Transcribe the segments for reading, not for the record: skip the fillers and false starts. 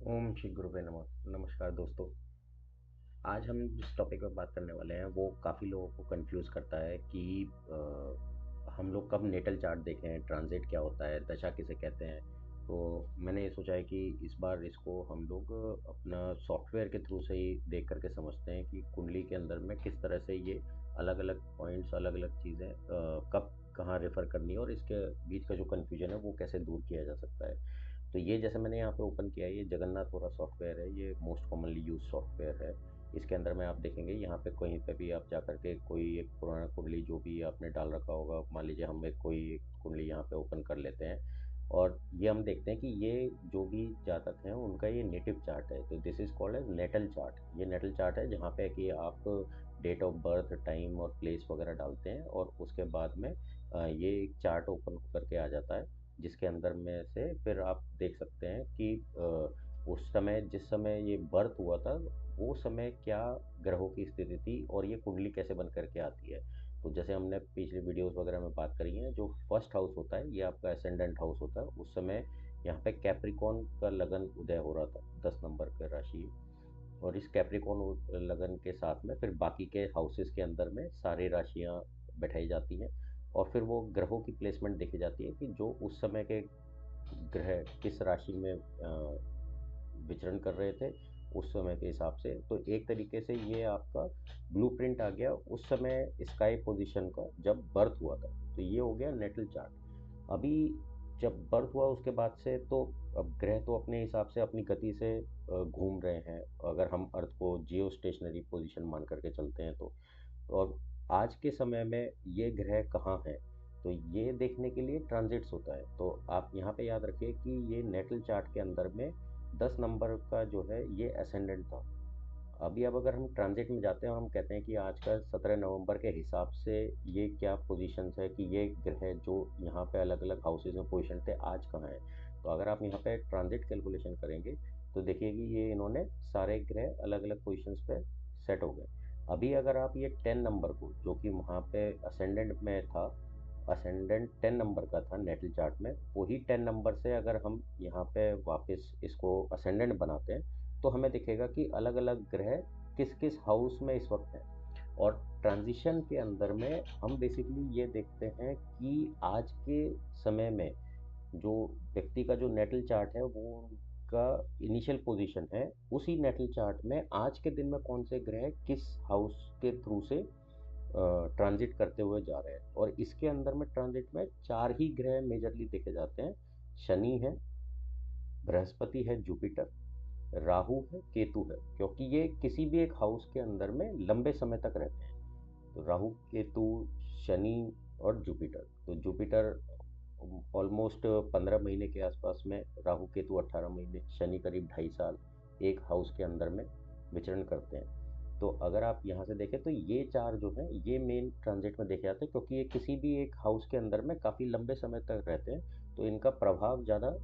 ओम श्री गुरुवे नमः। नमस्कार दोस्तों। आज हम जिस टॉपिक पे बात करने वाले हैं वो काफ़ी लोगों को कंफ्यूज करता है कि हम लोग कब नेटल चार्ट देखें, ट्रांजिट क्या होता है, दशा किसे कहते हैं। तो मैंने ये सोचा है कि इस बार इसको हम लोग अपना सॉफ्टवेयर के थ्रू से ही देख करके समझते हैं कि कुंडली के अंदर में किस तरह से ये अलग अलग पॉइंट्स, अलग अलग चीज़ें कब कहाँ रेफ़र करनी है और इसके बीच का जो कन्फ्यूजन है वो कैसे दूर किया जा सकता है। तो ये जैसे मैंने यहाँ पे ओपन किया है, ये जगन्नाथपुरा सॉफ्टवेयर है, ये मोस्ट कॉमनली यूज़ सॉफ्टवेयर है। इसके अंदर में आप देखेंगे यहाँ पे कहीं पे भी आप जा करके कोई एक पुराना कुंडली जो भी आपने डाल रखा होगा, मान लीजिए हम एक कोई एक कुंडली यहाँ पे ओपन कर लेते हैं और ये हम देखते हैं कि ये जो भी जातक हैं उनका ये नेटिव चार्ट है। तो this is called as natal chart. ये नेटल चार्ट है जहाँ पे कि आप डेट ऑफ बर्थ, टाइम और प्लेस वगैरह डालते हैं और उसके बाद में ये एक चार्ट ओपन होकर के आ जाता है, जिसके अंदर में से फिर आप देख सकते हैं कि उस समय जिस समय ये बर्थ हुआ था वो समय क्या ग्रहों की स्थिति थी और ये कुंडली कैसे बन करके आती है। तो जैसे हमने पिछले वीडियोस वगैरह में बात करी है, जो फर्स्ट हाउस होता है ये आपका एसेंडेंट हाउस होता है। उस समय यहाँ पे कैप्रिकॉन का लगन उदय हो रहा था, 10 नंबर का राशि। और इस कैप्रिकॉन लगन के साथ में फिर बाकी के हाउसेस के अंदर में सारी राशियाँ बैठाई जाती हैं और फिर वो ग्रहों की प्लेसमेंट देखी जाती है कि जो उस समय के ग्रह किस राशि में विचरण कर रहे थे उस समय के हिसाब से। तो एक तरीके से ये आपका ब्लूप्रिंट आ गया उस समय स्काई पोजीशन का जब बर्थ हुआ था। तो ये हो गया नेटल चार्ट। अभी जब बर्थ हुआ उसके बाद से तो अब ग्रह तो अपने हिसाब से अपनी गति से घूम रहे हैं, अगर हम अर्थ को जियो स्टेशनरी पोजीशन मान करके चलते हैं तो। और आज के समय में ये ग्रह कहाँ हैं, तो ये देखने के लिए ट्रांजिट्स होता है। तो आप यहाँ पे याद रखिए कि ये नेटल चार्ट के अंदर में 10 नंबर का जो है ये असेंडेंट था। अभी अब अगर हम ट्रांजिट में जाते हैं और हम कहते हैं कि आज का 17 नवंबर के हिसाब से ये क्या पोजीशंस है कि ये ग्रह जो यहाँ पे अलग अलग हाउसेज में पोजीशन थे आज कहाँ है। तो अगर आप यहाँ पे ट्रांजिट कैलकुलेशन करेंगे तो देखिए कि ये इन्होंने सारे ग्रह अलग अलग पोजीशंस पे सेट हो गए। अभी अगर आप ये 10 नंबर को जो कि वहाँ पे असेंडेंट में था, असेंडेंट 10 नंबर का था नेटल चार्ट में, वही 10 नंबर से अगर हम यहाँ पे वापस इसको असेंडेंट बनाते हैं तो हमें दिखेगा कि अलग अलग ग्रह किस किस हाउस में इस वक्त हैं। और ट्रांजिशन के अंदर में हम बेसिकली ये देखते हैं कि आज के समय में जो व्यक्ति का जो नेटल चार्ट है वो उनका इनिशियल पोजीशन है, उसी नेटल चार्ट में आज के दिन में कौन से ग्रह किस हाउस के थ्रू से ट्रांजिट करते हुए जा रहे हैं। और इसके अंदर में ट्रांजिट में चार ही ग्रह मेजरली देखे जाते हैं। शनि है, बृहस्पति है, जुपिटर, राहु है, केतु है, क्योंकि ये किसी भी एक हाउस के अंदर में लंबे समय तक रहते हैं। तो राहु, केतु, शनि और जुपिटर। तो जुपिटर ऑलमोस्ट 15 महीने के आसपास में, राहु केतु 18 महीने, शनि करीब 2.5 साल एक हाउस के अंदर में विचरण करते हैं। तो अगर आप यहाँ से देखें तो ये चार जो हैं ये मेन ट्रांजिट में देखे जाते हैं, क्योंकि ये किसी भी एक हाउस के अंदर में काफ़ी लंबे समय तक रहते हैं तो इनका प्रभाव ज़्यादा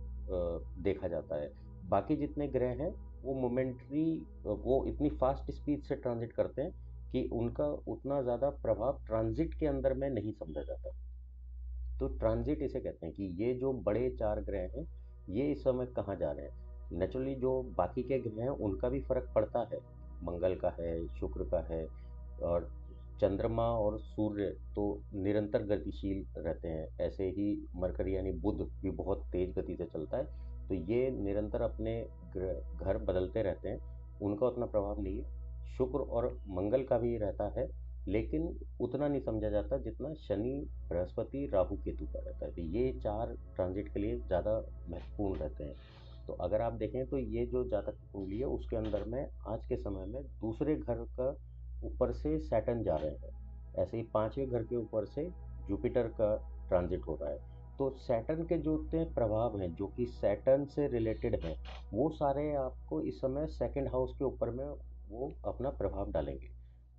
देखा जाता है। बाकी जितने ग्रह हैं वो मोमेंट्री, वो इतनी फास्ट स्पीड से ट्रांजिट करते हैं कि उनका उतना ज़्यादा प्रभाव ट्रांजिट के अंदर में नहीं समझा जाता। तो ट्रांजिट इसे कहते हैं कि ये जो बड़े चार ग्रह हैं ये इस समय कहाँ जा रहे हैं। नेचुरली जो बाकी के ग्रह हैं उनका भी फर्क पड़ता है, मंगल का है, शुक्र का है, और चंद्रमा और सूर्य तो निरंतर गतिशील रहते हैं। ऐसे ही मरकरी यानी बुध भी बहुत तेज गति से चलता है। तो ये निरंतर अपने घर बदलते रहते हैं, उनका उतना प्रभाव नहीं है। शुक्र और मंगल का भी रहता है, लेकिन उतना नहीं समझा जाता जितना शनि, बृहस्पति, राहु, केतु का रहता है। तो ये चार ट्रांजिट के लिए ज़्यादा महत्वपूर्ण रहते हैं। तो अगर आप देखें तो ये जो जातक की कुंडली है उसके अंदर में आज के समय में दूसरे घर का ऊपर से सैटर्न जा रहे हैं, ऐसे ही पांचवें घर के ऊपर से जुपिटर का ट्रांजिट हो रहा है। तो सैटर्न के जो इतने प्रभाव हैं जो कि सैटर्न से रिलेटेड हैं वो सारे आपको इस समय सेकंड हाउस के ऊपर में वो अपना प्रभाव डालेंगे।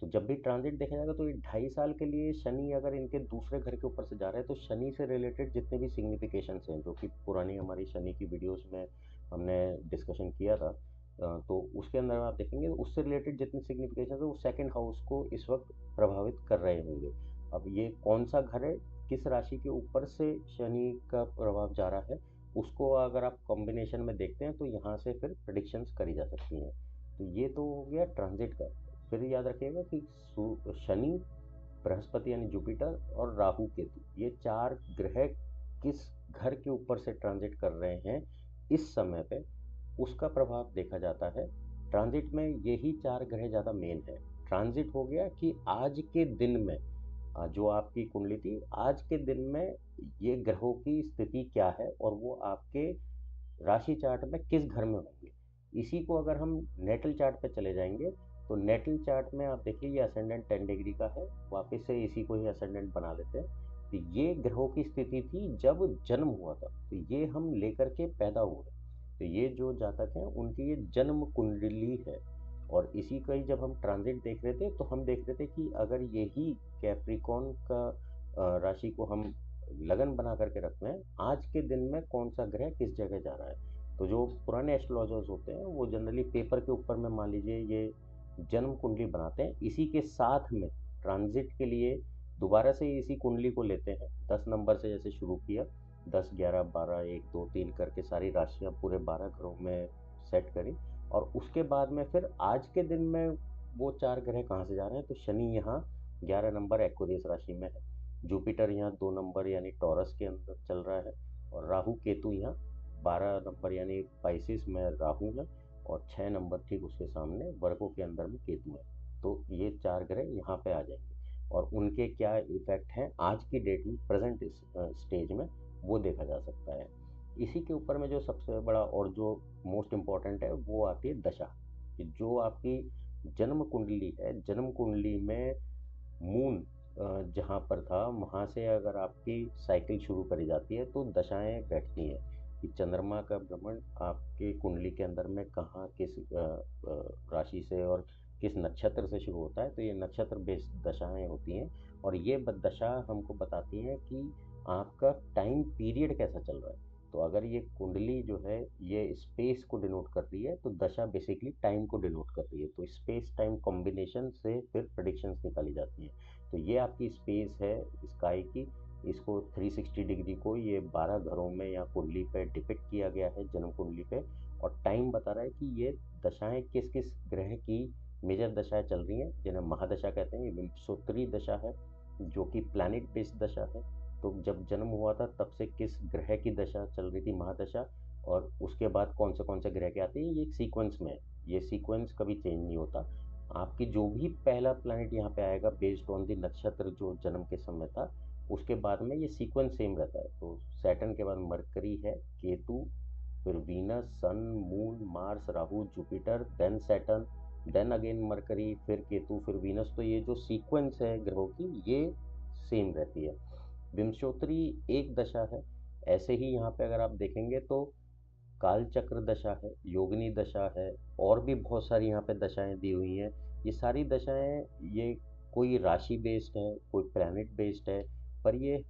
तो जब भी ट्रांजिट देखा जाएगा तो ये 2.5 साल के लिए शनि अगर इनके दूसरे घर के ऊपर से जा रहे हैं तो शनि से रिलेटेड जितने भी सिग्निफिकेशंस हैं जो कि पुरानी हमारी शनि की वीडियोस में हमने डिस्कशन किया था, तो उसके अंदर आप देखेंगे उससे रिलेटेड जितने सिग्निफिकेशन है वो सेकंड हाउस को इस वक्त प्रभावित कर रहे होंगे। अब ये कौन सा घर है, किस राशि के ऊपर से शनि का प्रभाव जा रहा है, उसको अगर आप कॉम्बिनेशन में देखते हैं तो यहाँ से फिर प्रेडिक्शंस करी जा सकती हैं। तो ये तो हो गया ट्रांजिट का। फिर याद रखिएगा कि शनि, बृहस्पति यानी जुपिटर और राहु केतु, ये चार ग्रह किस घर के ऊपर से ट्रांजिट कर रहे हैं इस समय पे, उसका प्रभाव देखा जाता है। ट्रांजिट में यही चार ग्रह ज़्यादा मेन है। ट्रांजिट हो गया कि आज के दिन में जो आपकी कुंडली थी, आज के दिन में ये ग्रहों की स्थिति क्या है और वो आपके राशि चार्ट में किस घर में होंगे। इसी को अगर हम नेटल चार्ट पे चले जाएंगे तो नेटल चार्ट में आप देखिए ये असेंडेंट 10 डिग्री का है। वापस से इसी को ही असेंडेंट बना लेते हैं। तो ये ग्रहों की स्थिति थी जब जन्म हुआ था, तो ये हम लेकर के पैदा हुए। तो ये जो जातक हैं उनकी ये जन्म कुंडली है। और इसी का ही जब हम ट्रांजिट देख रहे थे तो हम देख रहे थे कि अगर यही कैप्रिकॉन का राशि को हम लगन बना करके रखते हैं, आज के दिन में कौन सा ग्रह किस जगह जा रहा है। तो जो पुराने एस्ट्रोलॉजर्स होते हैं वो जनरली पेपर के ऊपर में मान लीजिए ये जन्म कुंडली बनाते हैं। इसी के साथ में ट्रांजिट के लिए दोबारा से इसी कुंडली को लेते हैं, 10 नंबर से जैसे शुरू किया, 10 11 12 1 2 3 करके सारी राशियां पूरे 12 घरों में सेट करी। और उसके बाद में फिर आज के दिन में वो चार ग्रह कहाँ से जा रहे हैं, तो शनि यहाँ 11 नंबर एक्वेरियस राशि में है, जुपिटर यहाँ 2 नंबर यानी टॉरस के अंदर चल रहा है, और राहु केतु यहाँ 12 नंबर यानी पाइसिस में राहु है, और 6 नंबर ठीक उसके सामने वर्गों के अंदर में केतु है। तो ये चार ग्रह यहाँ पे आ जाएंगे और उनके क्या इफेक्ट हैं आज की डेट में प्रेजेंट स्टेज में, वो देखा जा सकता है। इसी के ऊपर में जो सबसे बड़ा और जो मोस्ट इम्पॉर्टेंट है वो आती है दशा, कि जो आपकी जन्म कुंडली है, जन्म कुंडली में मून जहाँ पर था वहाँ से अगर आपकी साइकिल शुरू करी जाती है तो दशाएं बैठती हैं कि चंद्रमा का भ्रमण आपके कुंडली के अंदर में कहाँ किस राशि से और किस नक्षत्र से शुरू होता है। तो ये नक्षत्र बेस्ड दशाएं होती हैं और ये दशा हमको बताती हैं कि आपका टाइम पीरियड कैसा चल रहा है। तो अगर ये कुंडली जो है ये स्पेस को डिनोट कर रही है तो दशा बेसिकली टाइम को डिनोट कर रही है। तो स्पेस टाइम कॉम्बिनेशन से फिर प्रेडिक्शंस निकाली जाती हैं। तो ये आपकी स्पेस है स्काई की, इसको 360 डिग्री को ये 12 घरों में या कुंडली पे डिपिक्ट किया गया है, जन्म कुंडली पे। और टाइम बता रहा है कि ये दशाएं किस किस ग्रह की मेजर दशाएं चल रही हैं, जिन्हें महादशा कहते हैं। ये विंशोत्तरी दशा है जो कि प्लैनेट बेस्ड दशा है। तो जब जन्म हुआ था तब से किस ग्रह की दशा चल रही थी, महादशा, और उसके बाद कौन से ग्रह के आते हैं, ये एक सीक्वेंस में है। ये सीक्वेंस कभी चेंज नहीं होता। आपकी जो भी पहला प्लैनेट यहाँ पे आएगा बेस्ड ऑन द नक्षत्र जो जन्म के समय था, उसके बाद में ये सीक्वेंस सेम रहता है। तो सैटर्न के बाद मरकरी है, केतु, फिर Venus, Sun, Moon, Mars, Rahu, Jupiter, then Saturn, then again Mercury, फिर केतु, फिर वीनस। तो ये जो सीक्वेंस है ग्रहों की ये सेम रहती है। विंशोत्तरी एक दशा है। ऐसे ही यहाँ पे अगर आप देखेंगे तो काल चक्र दशा है, योगिनी दशा है, और भी बहुत सारी यहाँ पे दशाएं दी हुई हैं। ये सारी दशाएं ये कोई राशि बेस्ड है, कोई प्लैनेट बेस्ड है, पर ये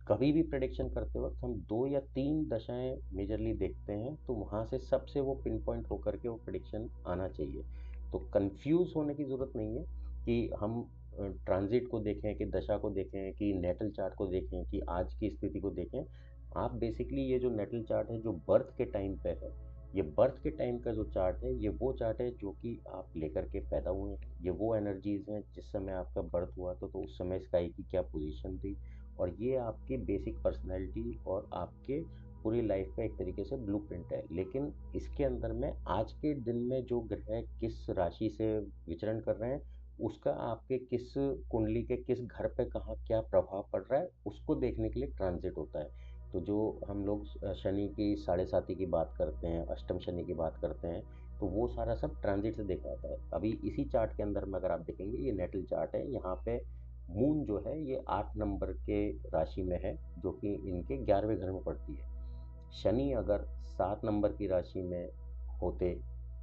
कभी भी प्रेडिक्शन करते वक्त हम 2 या 3 दशाएं मेजरली देखते हैं, तो वहाँ से सबसे वो पिन पॉइंट होकर के वो प्रेडिक्शन आना चाहिए। तो कंफ्यूज होने की ज़रूरत नहीं है कि हम ट्रांजिट को देखें कि दशा को देखें कि नेटल चार्ट को देखें कि आज की स्थिति को देखें। आप बेसिकली ये जो नेटल चार्ट है जो बर्थ के टाइम पे है, ये बर्थ के टाइम का जो चार्ट है ये वो चार्ट है जो कि आप लेकर के पैदा हुए हैं। ये वो एनर्जीज हैं जिस समय आपका बर्थ हुआ था तो उस समय स्काई की क्या पोजीशन थी, और ये आपकी बेसिक पर्सनैलिटी और आपके पूरी लाइफ का एक तरीके से ब्लूप्रिंट है। लेकिन इसके अंदर में आज के दिन में जो ग्रह किस राशि से विचरण कर रहे हैं, उसका आपके किस कुंडली के किस घर पे कहाँ क्या प्रभाव पड़ रहा है, उसको देखने के लिए ट्रांजिट होता है। तो जो हम लोग शनि की साढ़े साती की बात करते हैं, अष्टम शनि की बात करते हैं, तो वो सारा सब ट्रांजिट से देखा जाता है। अभी इसी चार्ट के अंदर में अगर आप देखेंगे, ये नेटल चार्ट है, यहाँ पे मून जो है ये 8 नंबर के राशि में है जो कि इनके 11वें घर में पड़ती है। शनि अगर 7 नंबर की राशि में होते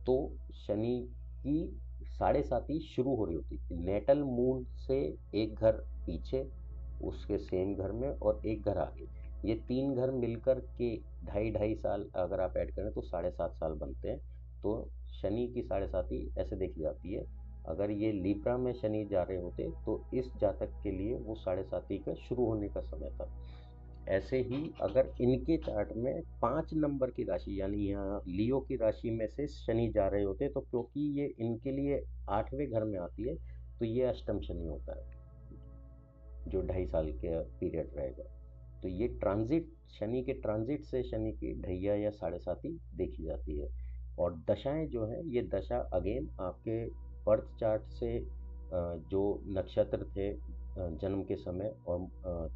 तो शनि की साढ़े साती शुरू हो रही होती, नेटल मून से एक घर पीछे उसके सेम घर में और एक घर आगे, ये 3 घर मिलकर के ढाई ढाई साल अगर आप ऐड करें तो 7.5 साल बनते हैं। तो शनि की साढ़े साती ऐसे देखी जाती है। अगर ये लिब्रा में शनि जा रहे होते तो इस जातक के लिए वो साढ़े साती का शुरू होने का समय था। ऐसे ही अगर इनके चार्ट में 5 नंबर की राशि यानी यहाँ लियो की राशि में से शनि जा रहे होते तो क्योंकि ये इनके लिए 8वें घर में आती है तो ये अष्टम शनि होता है, जो 2.5 साल का पीरियड रहेगा। तो ये ट्रांजिट, शनि के ट्रांजिट से शनि की ढैया या साढ़े साती देखी जाती है। और दशाएं जो है ये दशा अगेन आपके बर्थ चार्ट से जो नक्षत्र थे जन्म के समय और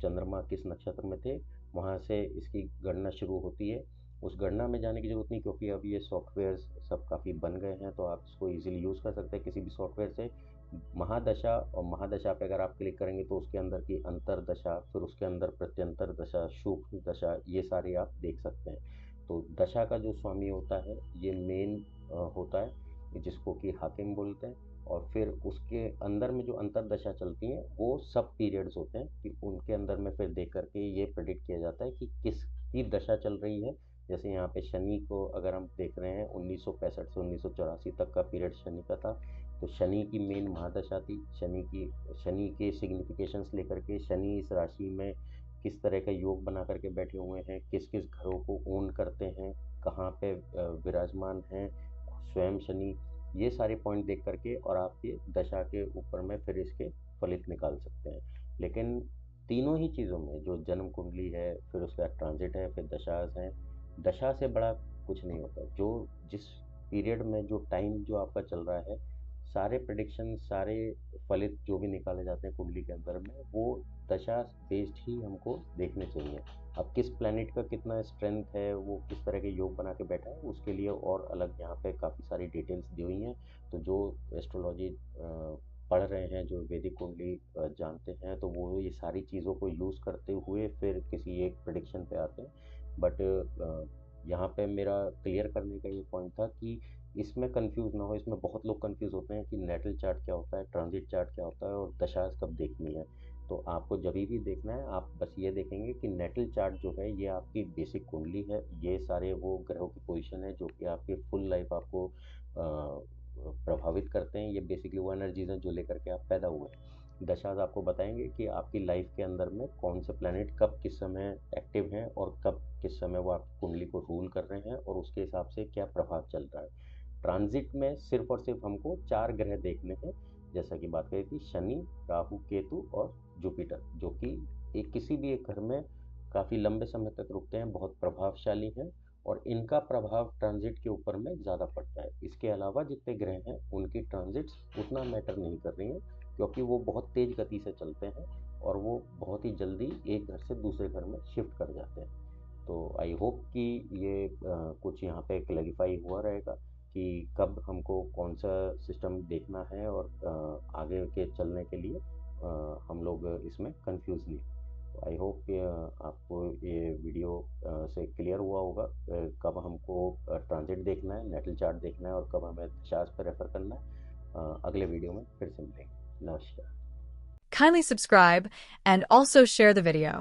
चंद्रमा किस नक्षत्र में थे वहाँ से इसकी गणना शुरू होती है। उस गणना में जाने की ज़रूरत नहीं क्योंकि अब ये सॉफ्टवेयर सब काफ़ी बन गए हैं तो आप इसको इजीली यूज़ कर सकते हैं किसी भी सॉफ्टवेयर से। महादशा, और महादशा पे अगर आप क्लिक करेंगे तो उसके अंदर की अंतरदशा, फिर उसके अंदर प्रत्यंतर दशा, सूक्ष्म दशा, ये सारी आप देख सकते हैं। तो दशा का जो स्वामी होता है ये मेन होता है जिसको कि हाकिम बोलते हैं। और फिर उसके अंदर में जो अंतरदशा चलती हैं वो सब पीरियड्स होते हैं कि उनके अंदर में फिर देख करके ये प्रेडिक्ट किया जाता है कि किसकी दशा चल रही है। जैसे यहाँ पे शनि को अगर हम देख रहे हैं 1965 से 1984 तक का पीरियड शनि का था। तो शनि की मेन महादशा थी। शनि के सिग्निफिकेशंस लेकर के शनि इस राशि में किस तरह का योग बना करके बैठे हुए हैं, किस किस घरों को ओन करते हैं, कहाँ पे विराजमान हैं स्वयं शनि, ये सारे पॉइंट देख करके और आप ये दशा के ऊपर में फिर इसके फलित निकाल सकते हैं। लेकिन तीनों ही चीज़ों में जो जन्म कुंडली है, फिर उसके बाद ट्रांजिट है, फिर दशाएं हैं, दशा से बड़ा कुछ नहीं होता। जो जिस पीरियड में जो टाइम जो आपका चल रहा है, सारे प्रेडिक्शन, सारे फलित जो भी निकाले जाते हैं कुंडली के अंदर में वो दशा बेस्ड ही हमको देखने चाहिए। अब किस प्लैनेट का कितना स्ट्रेंथ है, वो किस तरह के योग बना के बैठा है, उसके लिए और अलग यहाँ पे काफ़ी सारी डिटेल्स दी हुई हैं। तो जो एस्ट्रोलॉजी पढ़ रहे हैं, जो वैदिक कुंडली जानते हैं, तो वो ये सारी चीज़ों को यूज़ करते हुए फिर किसी एक प्रेडिक्शन पे आते हैं। बट यहाँ पे मेरा क्लियर करने का ये पॉइंट था कि इसमें कंफ्यूज ना हो। इसमें बहुत लोग कंफ्यूज होते हैं कि नेटल चार्ट क्या होता है, ट्रांजिट चार्ट क्या होता है और दशाएं कब देखनी है। तो आपको जब भी देखना है आप बस ये देखेंगे कि नेटल चार्ट जो है ये आपकी बेसिक कुंडली है। ये सारे वो ग्रहों की पोजीशन है जो कि आपकी फुल लाइफ आपको प्रभावित करते हैं। ये बेसिकली वो एनर्जीज हैं जो लेकर के आप पैदा हुए हैं। दशाज आपको बताएंगे कि आपकी लाइफ के अंदर में कौन से प्लैनेट कब किस समय एक्टिव हैं और कब किस समय वो आपकी कुंडली को रूल कर रहे हैं और उसके हिसाब से क्या प्रभाव चल रहा है। ट्रांजिट में सिर्फ और सिर्फ हमको 4 ग्रह देखने हैं, जैसा कि बात करी थी शनि, राहु, केतु और जुपिटर, जो कि एक किसी भी एक घर में काफ़ी लंबे समय तक रुकते हैं, बहुत प्रभावशाली हैं और इनका प्रभाव ट्रांजिट के ऊपर में ज़्यादा पड़ता है। इसके अलावा जितने ग्रह हैं उनकी ट्रांजिट्स उतना मैटर नहीं कर रही हैं क्योंकि वो बहुत तेज़ गति से चलते हैं और वो बहुत ही जल्दी एक घर से दूसरे घर में शिफ्ट कर जाते हैं। तो आई होप कि ये कुछ यहाँ पे क्लैरिफाई हुआ रहेगा कि कब हमको कौन सा सिस्टम देखना है और आगे के चलने के लिए हम लोग इसमें कंफ्यूज नहीं। तो आई होप कि आपको ये वीडियो से क्लियर हुआ होगा कब हमको ट्रांजिट देखना है, नेटल चार्ट देखना है और कब हमें दशास पर रेफर करना है। अगले वीडियो में फिर से मिलेंगे। नमस्कार। Kindly subscribe and also share the video.